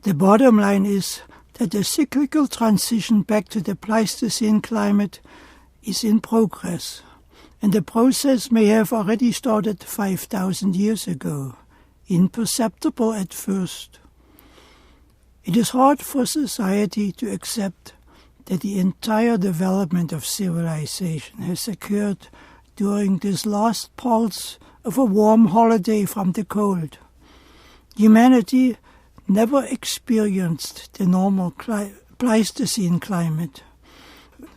The bottom line is that the cyclical transition back to the Pleistocene climate is in progress, and the process may have already started 5,000 years ago, imperceptible at first. It is hard for society to accept that the entire development of civilization has occurred during this last pulse of a warm holiday from the cold. Humanity never experienced the normal Pleistocene climate,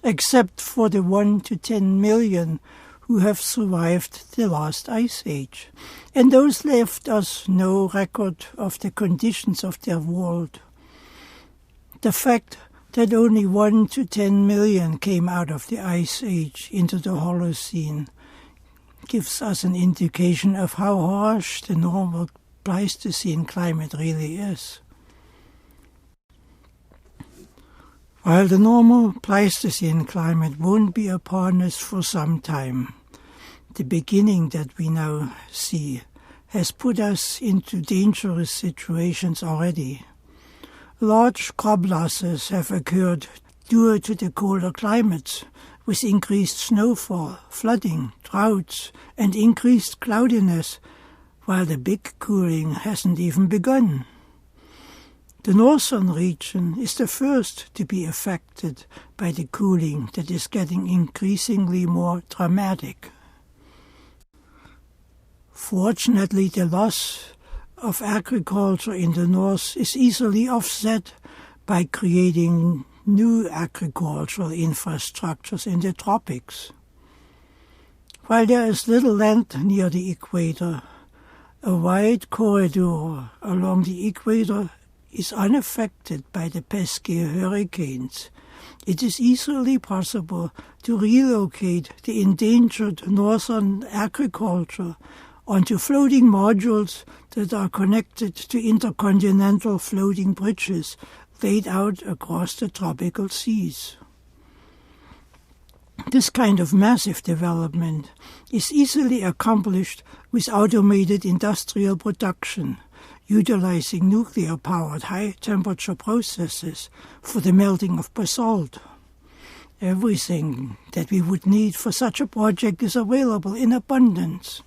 except for the 1 to 10 million who have survived the last ice age, and those left us no record of the conditions of their world. The fact that only 1 to 10 million came out of the ice age into the Holocene gives us an indication of how harsh the normal Pleistocene climate really is. While the normal Pleistocene climate won't be upon us for some time, the beginning that we now see has put us into dangerous situations already. Large crop losses have occurred due to the colder climates, with increased snowfall, flooding, droughts, and increased cloudiness, while the big cooling hasn't even begun. The northern region is the first to be affected by the cooling that is getting increasingly more dramatic. Fortunately, the loss of agriculture in the north is easily offset by creating new agricultural infrastructures in the tropics. While there is little land near the equator, a wide corridor along the equator is unaffected by the pesky hurricanes. It is easily possible to relocate the endangered northern agriculture onto floating modules that are connected to intercontinental floating bridges laid out across the tropical seas. This kind of massive development is easily accomplished with automated industrial production, utilizing nuclear-powered high-temperature processes for the melting of basalt. Everything that we would need for such a project is available in abundance.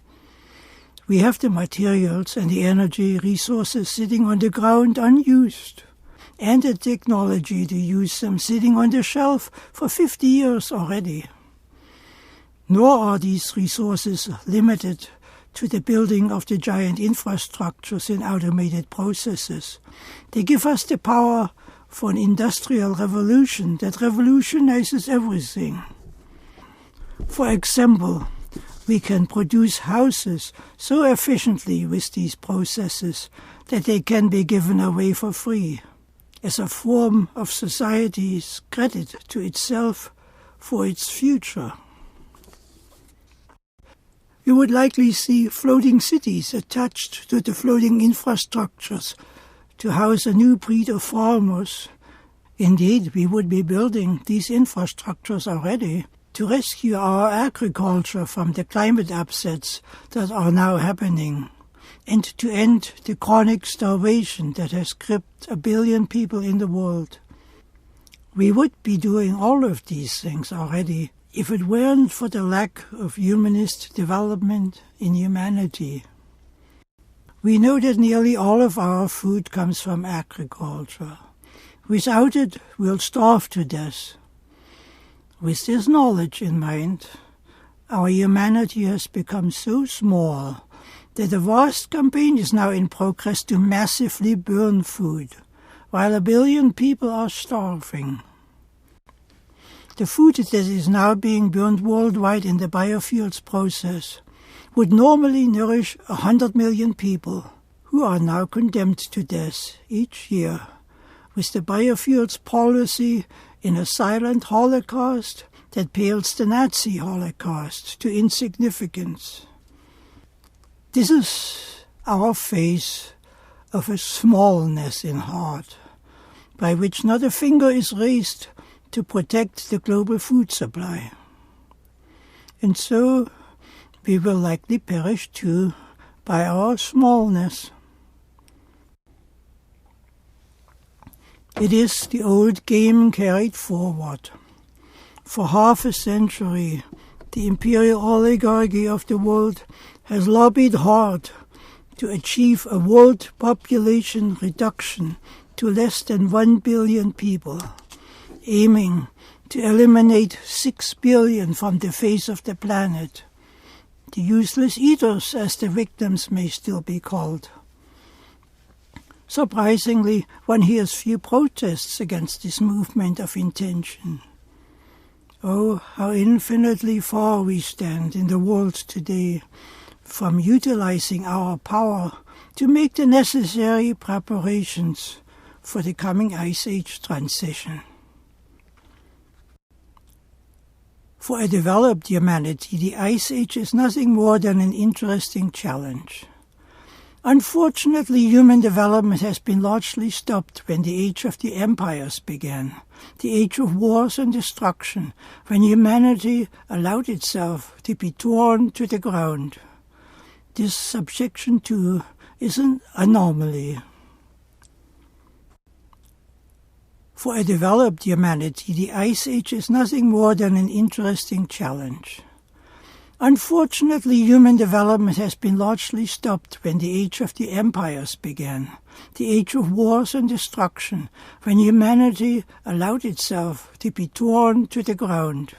We have the materials and the energy resources sitting on the ground unused, and the technology to use them sitting on the shelf for 50 years already. Nor are these resources limited to the building of the giant infrastructures in automated processes. They give us the power for an industrial revolution that revolutionizes everything. For example, we can produce houses so efficiently with these processes that they can be given away for free, as a form of society's credit to itself for its future. You would likely see floating cities attached to the floating infrastructures to house a new breed of farmers. Indeed, we would be building these infrastructures already to rescue our agriculture from the climate upsets that are now happening, and to end the chronic starvation that has gripped 1 billion people in the world. We would be doing all of these things already if it weren't for the lack of humanist development in humanity. We know that nearly all of our food comes from agriculture. Without it, we'll starve to death. With this knowledge in mind, our humanity has become so small that a vast campaign is now in progress to massively burn food, while 1 billion people are starving. The food that is now being burned worldwide in the biofuels process would normally nourish 100 million people, who are now condemned to death each year, with the biofuels policy in a silent holocaust that pales the Nazi Holocaust to insignificance. This is our face of a smallness in heart, by which not a finger is raised to protect the global food supply. And so we will likely perish too by our smallness. It is the old game carried forward. For half a century, the imperial oligarchy of the world has lobbied hard to achieve a world population reduction to less than 1 billion people, aiming to eliminate 6 billion from the face of the planet, the useless eaters as the victims may still be called. Surprisingly, one hears few protests against this movement of intention. Oh, how infinitely far we stand in the world today from utilizing our power to make the necessary preparations for the coming Ice Age transition. For a developed humanity, the Ice Age is nothing more than an interesting challenge. Unfortunately, human development has been largely stopped when the age of the empires began, the age of wars and destruction, when humanity allowed itself to be torn to the ground. This subjection, too, is an anomaly. For a developed humanity, the Ice Age is nothing more than an interesting challenge. Unfortunately, human development has been largely stopped when the age of the empires began, the age of wars and destruction, when humanity allowed itself to be torn to the ground.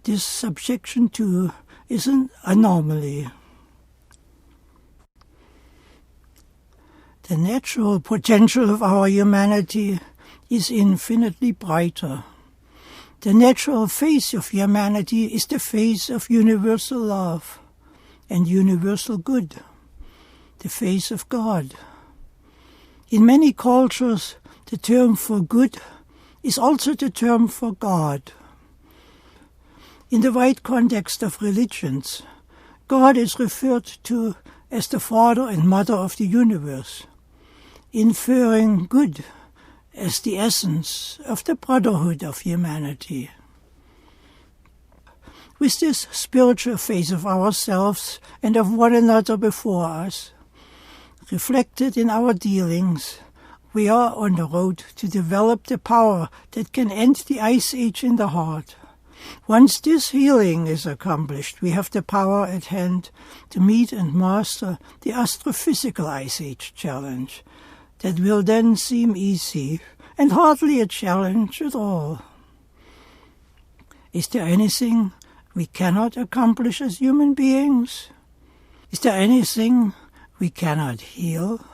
This subjection, too, is an anomaly. The natural potential of our humanity is infinitely brighter. The natural face of humanity is the face of universal love and universal good, the face of God. In many cultures, the term for good is also the term for God. In the wide context of religions, God is referred to as the Father and Mother of the universe, inferring good as the essence of the brotherhood of humanity. With this spiritual face of ourselves and of one another before us, reflected in our dealings, we are on the road to develop the power that can end the Ice Age in the heart. Once this healing is accomplished, we have the power at hand to meet and master the astrophysical Ice Age challenge, that will then seem easy and hardly a challenge at all. Is there anything we cannot accomplish as human beings? Is there anything we cannot heal?